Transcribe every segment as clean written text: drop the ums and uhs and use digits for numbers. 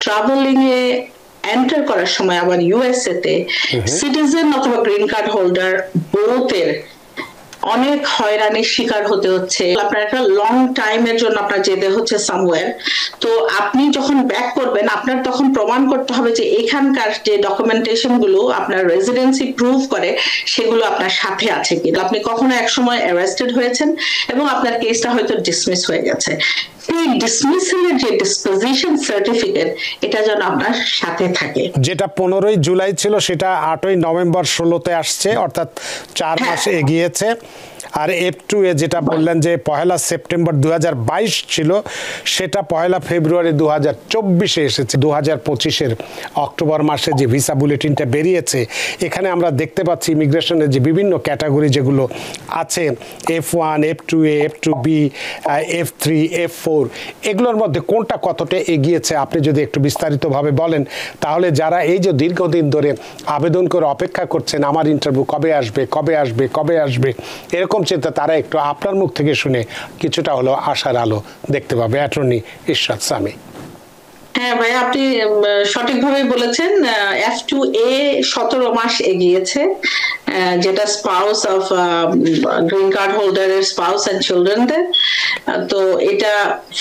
Travelling এ enter করার সময় আবার ইউএসএ তে সিটিজেন অথবা গ্রিন কার্ড হোল্ডার বোথের অনেক হয়রানির শিকার হতে হচ্ছে। আপনার একটা লং টাইমের জন্য আপনার যেতে হচ্ছে সামওয়্যার, তো আপনি যখন ব্যাক করবেন আপনার তখন প্রমাণ করতে হবে যে এখানকার যে ডকুমেন্টেশন গুলো আপনার রেসিডেন্সি প্রুভ করে সেগুলো আপনার সাথে আছে কিনা। আপনি কখনো এক সময় অ্যারেস্টেড হয়েছেন এবং আপনার কেসটা হয়তো ডিসমিস হয়ে গেছে, সেই ডিসমিসের যে ডিসপোজিশন সার্টিফিকেট এটা যেন আপনার সাথে থাকে। যেটা 15ই জুলাই ছিল সেটা 8ই নভেম্বর 16তে আসছে, অর্থাৎ 4 মাস এগিয়েছে। আর F2 এ যেটা বললেন যে 1 সেপ্টেম্বর 2022 ছিল সেটা 1 ফেব্রুয়ারি 2024 এসেছে। 2025-এর অক্টোবর মাসে যে ভিসা বুলেটিনটা বেরিয়েছে এখানে আমরা দেখতে পাচ্ছি ইমিগ্রেশনের যে বিভিন্ন ক্যাটাগরি যেগুলো আছে, F1, F2A, F2B, F3, F4, এগুলোর মধ্যে কোনটা কতটা এগিয়েছে আপনি যদি একটু বিস্তারিতভাবে বলেন, তাহলে যারা এই যে দীর্ঘদিন ধরে আবেদন করে অপেক্ষা করছেন আমার ইন্টারভিউ কবে আসবে কবে আসবে কবে আসবে এরকম চিন্তা, তারা একটু আপনার মুখ থেকে শুনে কিছুটা হলো আশার আলো দেখতে পাবে। অ্যাটর্নি ইশরাত সামি। হ্যাঁ ভাই, আপনি সঠিকভাবে বলেছেন। F2A 17 মাস এগিয়েছে, যেটা স্পাউস অফ গ্রিন কার্ড হোল্ডারের স্পাউস এন্ড চিলড্রেনদের। তো এটা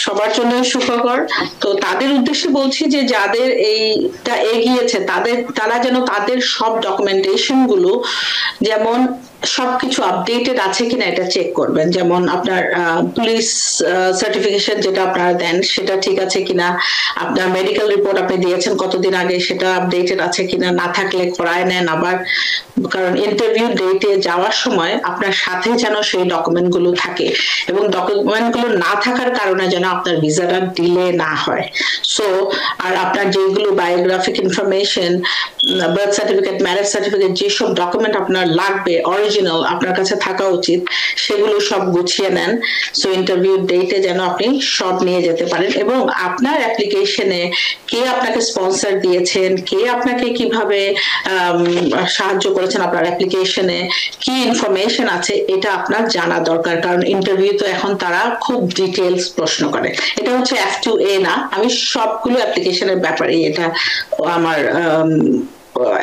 সবার জন্য সুখকর। তো তাদের উদ্দেশ্যে বলছি যে যাদের এইটা এগিয়েছে তারা যেন তাদের সব ডকুমেন্টেশন গুলো যেমন সবকিছু আপডেটেড আছে কিনা এটা চেক করবেন। যেমন আপনার পুলিশ সার্টিফিকেশন যেটা আপনারা দেন সেটা ঠিক আছে কিনা, আপনার মেডিকেল রিপোর্ট আপনি দিয়েছেন কতদিন আগে সেটা আপডেটেড আছে কিনা, না থাকলে করায় নেন আবার, কারণ ইন্টারভিউ ডেটে যাওয়ার সময় আপনার সাথে যেন সেই ডকুমেন্ট গুলো থাকে এবং ডকুমেন্ট গুলো না থাকার কারণে যেন আপনার ভিসাটা ডিলে না হয়। সো আর আপনার যেগুলো biographic information, birth certificate, marriage certificate, যেসব ডকুমেন্ট আপনার লাগবে অরিজিনাল আপনার কাছে থাকা উচিত সেগুলো সব গুছিয়ে নেন। সো ইন্টারভিউ ডেটে যেন আপনি সব নিয়ে যেতে পারেন এবং আপনার অ্যাপ্লিকেশনে কে আপনাকে স্পন্সর দিয়েছেন, কে আপনাকে কিভাবে সাহায্য করেছেন, আপনার অ্যাপ্লিকেশনে কি ইনফরমেশন আছে এটা আপনার জানা দরকার, কারণ ইন্টারভিউ তো এখন তারা খুব ডিটেইলস প্রশ্ন করে। এটা হচ্ছে F2A না, আমি সবগুলো অ্যাপ্লিকেশনের ব্যাপারে এটা আমার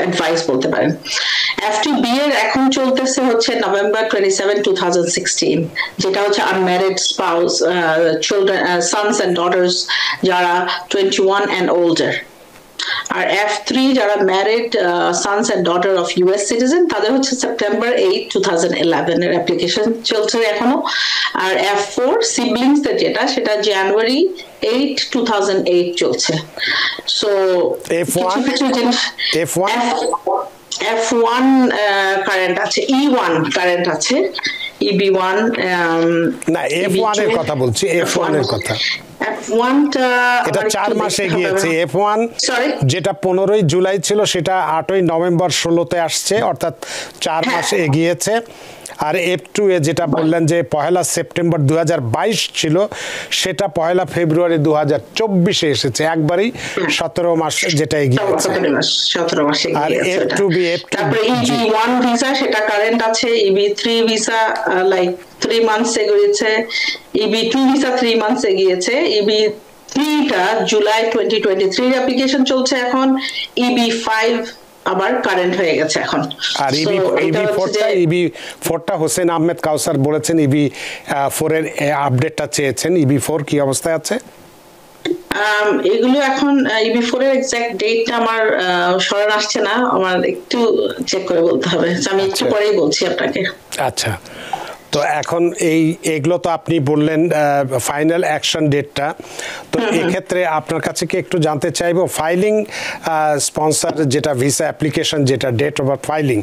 অ্যাডভাইস বলতে পারেন। F2B এর এখন চলতেছে হচ্ছে নভেম্বর 27, 2016, যেটা হচ্ছে unmarried spouse, children, sons and daughters যারা 21 and older। আর F3 যারা married sons and daughter of US citizen তাদের হচ্ছে সেপ্টেম্বর 8, 2011 এর অ্যাপ্লিকেশন চলছে এখনো। আর F4 সিবলিংসদের যেটা সেটা জানুয়ারি 8, 2008 চলছে। সো F1 কারেন্ট আছে, E1 কারেন্ট আছে, EB1 না, F1 এর কথা বলছি, F1 এর কথা। F1টা এটা 4 মাসে গিয়েছে। F1 যেটা 15ই জুলাই ছিল সেটা 8ই নভেম্বর 16তে আসছে, অর্থাৎ 4 মাস এগিয়েছে। আর F2 এ যেটা বললেন যে 1 সেপ্টেম্বর 2022 ছিল সেটা 1 ফেব্রুয়ারি 2024 এসেছে, একবারই 17 মাস যেটা এগিয়েছে। 17 মাস আর F2B, তারপরে EB1 ভিসা সেটা কারেন্ট আছে, EB3 ভিসা লাইক 3 মান্থস এগিয়েছে, EB2 ভিসা 3 মান্থস এগিয়েছে, EB3 টা জুলাই 2023 অ্যাপ্লিকেশন চলছে এখন, EB5 আবার কারেন্ট হয়ে গেছে এখন। আর EB4টা হোসেন আহমেদ কাউসার বলেছেন EB4 এর আপডেটটা চেয়েছেন। EB4 কি অবস্থায় আছে? এগুলো এখন EB4 এর এক্সাক্ট ডেটটা আমার স্মরণ আসছে না, আমার একটু চেক করে বলতে হবে, আমি একটু পরেই বলছি আপনাকে। আচ্ছা, তো এখন এইগুলো তো আপনি বললেন ফাইনাল অ্যাকশন ডেটটা, তো এক্ষেত্রে আপনার কাছে কি একটু জানতে চাইবো ফাইলিং স্পন্সর যেটা ভিসা অ্যাপ্লিকেশন যেটা ডেট অফ ফাইলিং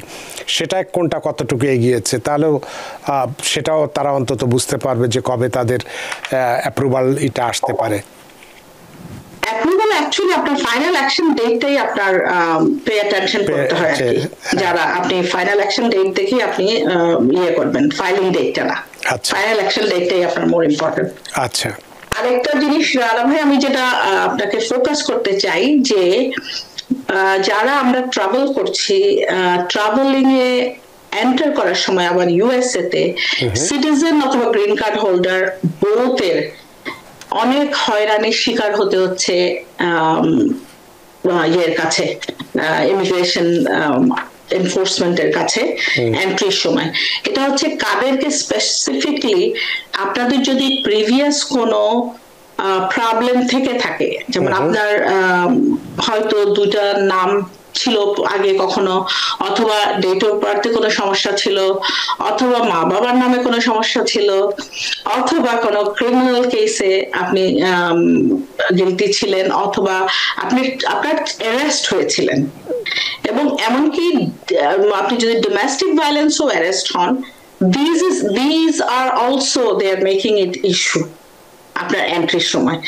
সেটা কোনটা কতটুকু এগিয়েছে, তাহলেও সেটাও তারা অন্তত বুঝতে পারবে যে কবে তাদের অ্যাপ্রুভাল এটা আসতে পারে। অ্যাপ্রুভাল অ্যাকচুয়ালি আপনার ফাইনাল অ্যাকশন ডেটটাই আপনার পে অ্যাটেনশন করতে হয়, যারা আপনি ফাইনাল অ্যাকশন ডেট দেখে আপনি ইয়ে করবেন, ফাইলিং ডেটটা না, ফাইনাল অ্যাকশন ডেটটাই আপনার মোর ইম্পর্টেন্ট। আচ্ছা, আরেকটা জিনিস রানা ভাই আমি যেটা আপনাকে ফোকাস করতে চাই যে যারা আমরা ট্রাভেল করছি, ট্রাভেলিং এ এন্টার করার সময় আবার ইউএসএ তে সিটিজেন অথবা গ্রিন কার্ড হোল্ডার বোথের অনেক হয়রানির শিকার হতে হচ্ছে ইয়ের কাছে, ইমিগ্রেশন এনফোর্সমেন্টের কাছে এন্ট্রির সময়। এটা হচ্ছে কাদেরকে স্পেসিফিকলি, আপনাদের যদি প্রিভিয়াস কোনো প্রবলেম থেকে থাকে, যেমন আপনার হয়তো দুইটা নাম ছিল আগে কখনো, অথবা ডেট অফ বার্থে কোনো সমস্যা ছিল, অথবা মা বাবার নামে কোনো সমস্যা ছিল, অথবা কোনো ক্রিমিনাল কেসে আপনি গিলটি ছিলেন, অথবা আপনার অ্যারেস্ট হয়েছিলেন, এবং এমনকি আপনি যদি ডোমেস্টিক ভায়োলেন্সও অ্যারেস্ট হন, these are also they are making it issue আপনার এন্ট্রির সময়।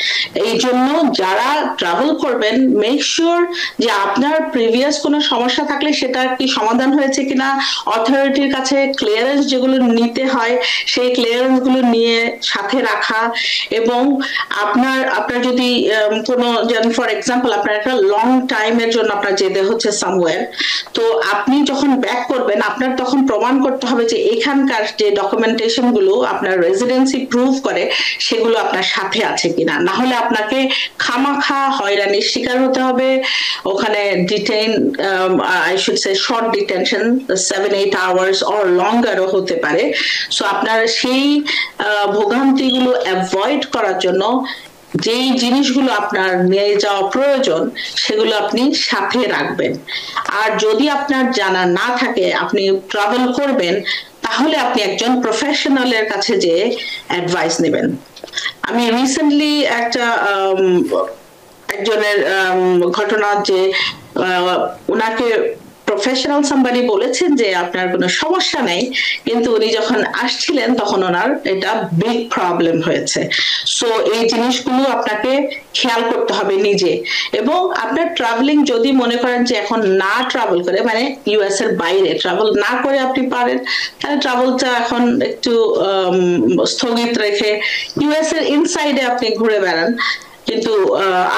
এই জন্য যারা ট্রাভেল করবেন, মেক শিওর যে আপনার প্রিভিয়াস কোনো সমস্যা থাকলে সেটা কি সমাধান হয়েছে কিনা, অথরিটির কাছে ক্লিয়ারেন্স যেগুলো নিতে হয় সেই ক্লিয়ারেন্স গুলো নিয়ে সাথে রাখা, এবং আপনার যদি কোনো, যেমন ফর এক্সাম্পল আপনার একটা লং টাইমের জন্য আপনার যেতে হচ্ছে সামওয়্যার, তো আপনি যখন ব্যাক করবেন আপনার তখন প্রমাণ করতে হবে যে এখানকার যে ডকুমেন্টেশন গুলো আপনার রেসিডেন্সি প্রুভ করে সেগুলো আপনার সাথে আছে কিনা, না হলে আপনাকে খামাখা হয়রানির শিকার হতে হবে ওখানে। Detain, I should say short detention 7-8 hours or লঙ্গারও হতে পারে। সো আপনার সেই ভোগান্তিগুলো অ্যাভয়েড করার জন্য যেই জিনিসগুলো আপনার নিয়ে যাওয়া প্রয়োজন সেগুলো আপনি সাথে রাখবেন। আর যদি আপনার জানা না থাকে আপনি ট্রাভেল করবেন, তাহলে আপনি একজন প্রফেশনালের কাছে যে অ্যাডভাইস নেবেন। আমি রিসেন্টলি একজনের ঘটনা, যে উনাকে প্রফেশনাল সামবাডি বলেছেন যে আপনার কোনো সমস্যা নেই, কিন্তু উনি যখন আসছিলেন তখন ওনার এটা বিগ প্রবলেম হয়েছে। সো এই জিনিসগুলো আপনাকে খেয়াল করতে হবে নিজে। এবং আপনার ট্রাভেলিং যদি মনে করেন যে এখন না ট্রাভেল করে, মানে ইউএস এর বাইরে ট্রাভেল না করে আপনি পারেন, তাহলে ট্রাভেলটা এখন একটু স্থগিত রেখে ইউএস এর ইনসাইডে আপনি ঘুরে বেড়ান। কিন্তু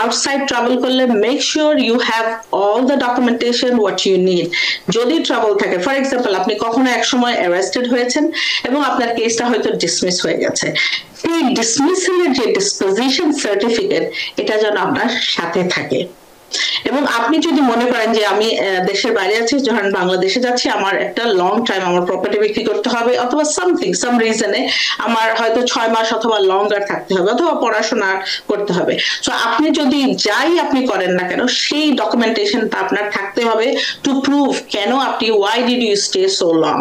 আউটসাইড ট্রাভেল করলে make sure you have all the documentation what you need. যদি ট্রাভেল থাকে, ফর এক্সাম্পল আপনি কখনো এক সময় অ্যারেস্টেড হয়েছেন এবং আপনার কেসটা হয়তো ডিসমিস হয়ে গেছে, সেই ডিসমিসের যে ডিসপোজিশন সার্টিফিকেট এটা যেন আপনার সাথে থাকে। এবং আপনি যদি মনে করেন যে আমি দেশের বাইরে আছি, যখন বাংলাদেশে যাচ্ছি, আমার একটা লং টাইম আমার প্রপার্টি বিক্রি করতে হবে, অথবা সাম রিজনে আমার হয়তো 6 মাস অথবা লঙ্গার থাকতে হবে, অথবা পড়াশোনা করতে হবে, তো আপনি যদি যাই আপনি করেন না কেন সেই ডকুমেন্টেশনটা আপনার থাকতে হবে টু প্রুভ কেন আপনি, why did you stay so long.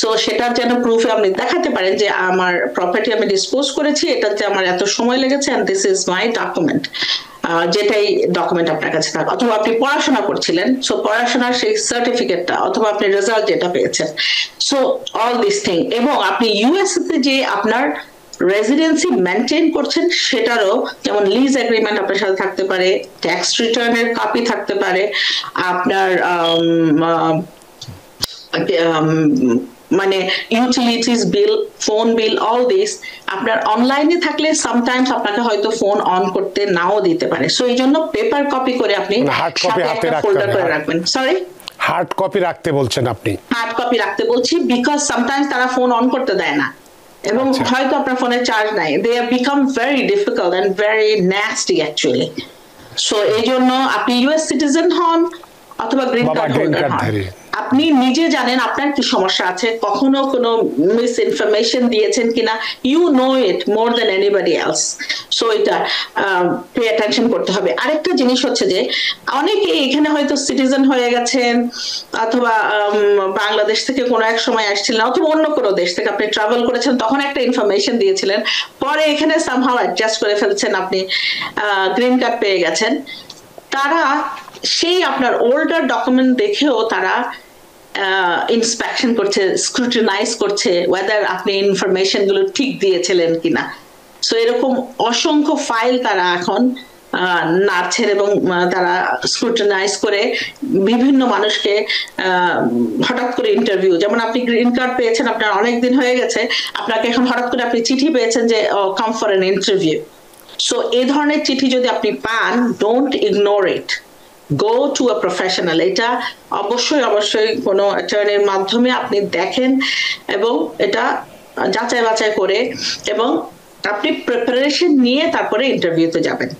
So সেটার যেন প্রুফে আপনি দেখাতে পারেন যে আমার প্রপার্টি আমি ডিসপোজ করেছি, এটাতে আমার এত সময় লেগেছে, and this is my document. যেটাই ডকুমেন্ট আপনার কাছে থাকে, অথবা আপনি পড়াশোনা করছিলেন, সো পড়াশোনার সেই সার্টিফিকেটটা, অথবা আপনি রেজাল্ট যেটা পেয়েছেন, সো অল দিস থিং। এবং আপনি ইউএস তে যে আপনার রেসিডেন্সি মেনটেন করছেন সেটারও, যেমন লিজ এগ্রিমেন্ট আপনার সাথে থাকতে পারে, ট্যাক্স রিটার্নের কপি থাকতে পারে, আপনার মানে utilities bill, phone bill, all this আপনার অনলাইনে থাকলে সামটাইমস আপনাকে হয়তো ফোন অন করতে নাও দিতে পারে। সো এই জন্য পেপার কপি করে আপনি সাথে একটা ফোল্ডার করে রাখবেন। সরি, হার্ড কপি রাখতে বলছেন আপনি? হার্ড কপি রাখতে বলছি বিকজ সামটাইমস তারা ফোন অন করতে দেয় না, এবং হয়তো আপনার ফোনে চার্জ নাই। They have become very difficult and very nasty actually. So এই জন্য আপনি ইউএস সিটিজেন হন অথবা গ্রিন কার্ড হোল্ডার হন, আপনি নিজে জানেন আপনার কি সমস্যা আছে, কখনো কোনো মিস ইনফরমেশন দিয়েছেন কিনা, you know it more than anybody else. So এটা পে অ্যাটেনশন করতে হবে। আরেকটা জিনিস হচ্ছে যে অনেকে এখানে হয়তো সিটিজেন হয়ে গেছেন, অথবা বাংলাদেশ থেকে কোনো এক সময় আসছিলেন, অথবা অন্য কোনো দেশ থেকে আপনি ট্রাভেল করেছেন, তখন একটা ইনফরমেশন দিয়েছিলেন, পরে এখানে সামহাউ অ্যাডজাস্ট করে ফেলছেন, আপনি গ্রিন কার্ড পেয়ে গেছেন। তারা সেই আপনার ওল্ডার ডকুমেন্ট দেখেও তারা ইন্সপেকশন করছে, স্ক্রুটিনাইজ করছে ওয়েদার আপনি ইনফরমেশন গুলো ঠিক দিয়েছিলেন কিনা। সো এরকম অসংখ্য ফাইল তারা এখন নাড়ছেন, এবং তারা স্ক্রুটিনাইজ করে বিভিন্ন মানুষকে হঠাৎ করে ইন্টারভিউ, যেমন আপনি গ্রিন কার্ড পেয়েছেন, আপনার অনেকদিন হয়ে গেছে, আপনাকে এখন হঠাৎ করে আপনি চিঠি পেয়েছেন যে come for an interview. So এই ধরনের চিঠি যদি আপনি পান, don't ignore it, go to a professional. এটা অবশ্যই কোনো অ্যাটর্নির মাধ্যমে আপনি দেখেন, এবং এটা যাচাই বাছাই করে, এবং আপনি প্রিপারেশন নিয়ে তারপরে ইন্টারভিউতে যাবেন।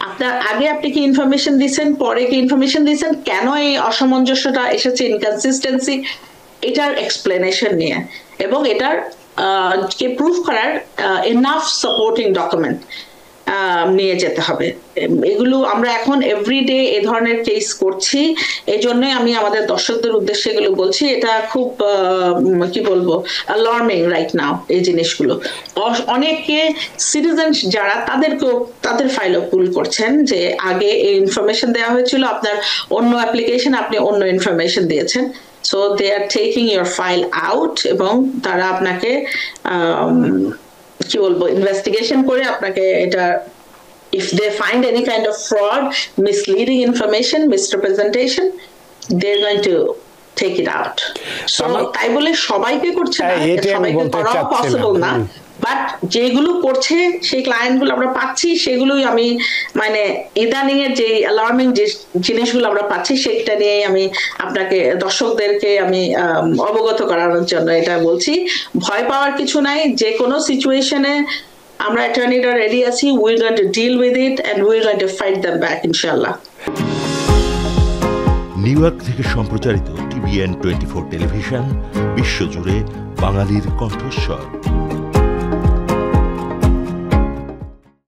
আপনার আগে আপনি কি ইনফরমেশন দিয়েছেন, পরে কি ইনফরমেশন দিয়েছেন, কেন এই অসামঞ্জস্যটা এসেছে, ইনকনসিস্টেন্সি, এটার এক্সপ্লেনেশন নিয়ে, এবং এটার কে প্রুফ করার এনাফ সাপোর্টিং ডকুমেন্ট নিয়ে যেতে হবে। এগুলো আমরা এখন এভরিডে এ ধরনের কেস করছি, এই জন্যই আমি আমাদের দর্শকদের উদ্দেশ্যে এগুলো বলছি। এটা খুব কি বলবো, অ্যালার্মিং রাইট নাও এই জিনিসগুলো। অনেকে সিটিজেন যারা তাদের ফাইলও পুল করছেন যে আগে এই ইনফরমেশন দেওয়া হয়েছিল, আপনার অন্য অ্যাপ্লিকেশন, আপনি অন্য ইনফরমেশন দিয়েছেন, so they are taking your file out, এবং তারা আপনাকে কি বলবো, ইনভেস্টিগেশন করে আপনাকে এটা, if they find any kind of fraud, misleading information, misrepresentation, they're going to take it out. So তাই বলে সবাইকে করছে না, সবাইকে করা পসিবল না, বাট যেগুলো করছে সেই ক্লায়েন্টগুলো আমরা পাচ্ছি, সেগুলোই আমি মানে ইদানিং এর যে অ্যালার্মিং যে জিনিসগুলো আমরা পাচ্ছি, সেটা নিয়েই আমি আপনাকে, দর্শকদেরকে আমি অবগত করানোর জন্য এটা বলছি। ভয় পাওয়ার কিছু নাই, যে কোনো সিচুয়েশনে আমরা অ্যাটর্নিরা রেডি আছি, we are going to deal with it and we are going to fight them back ইনশাআল্লাহ। নিউ ইয়র্ক থেকে সম্প্রচারিত TVN 24 টেলিভিশন, বিশ্বজুড়ে বাঙালির কণ্ঠস্বর।